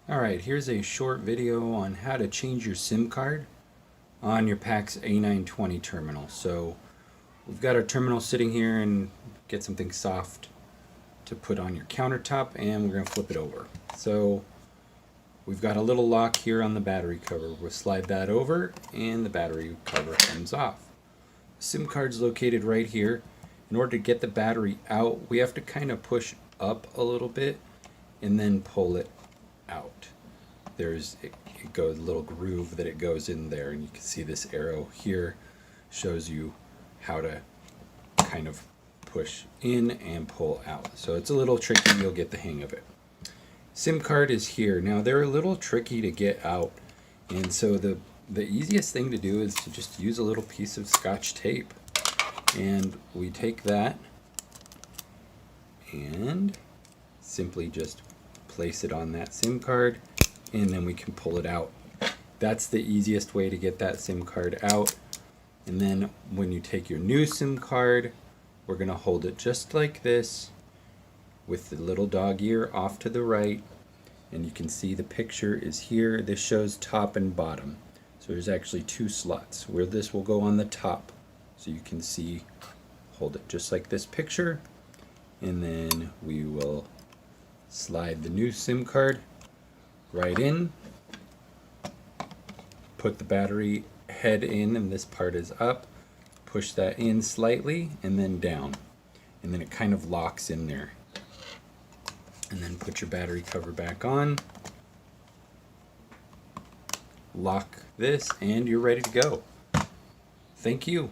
Alright, here's a short video on how to change your SIM card on your PAX A920 terminal. So we've got our terminal sitting here, and get something soft to put on your countertop, and we're going to flip it over. So we've got a little lock here on the battery cover. We'll slide that over and the battery cover comes off. The SIM card's located right here. In order to get the battery out, we have to kind of push up a little bit and then pull it out. It goes a little groove that it goes in there, and you can see this arrow here shows you how to kind of push in and pull out. So it's a little tricky, you'll get the hang of it. SIM card is here. Now they're a little tricky to get out, and so the easiest thing to do is to just use a little piece of Scotch tape, and we take that and simply just place it on that SIM card, and then we can pull it out. That's the easiest way to get that SIM card out. And then when you take your new SIM card, we're going to hold it just like this with the little dog ear off to the right, and you can see the picture is here. This shows top and bottom, so there's actually two slots where this will go on the top, so you can see, hold it just like this picture, and then we will slide the new SIM card right in, put the battery head in, and this part is up, push that in slightly and then down, and then it kind of locks in there. And then put your battery cover back on, lock this, and you're ready to go. Thank you.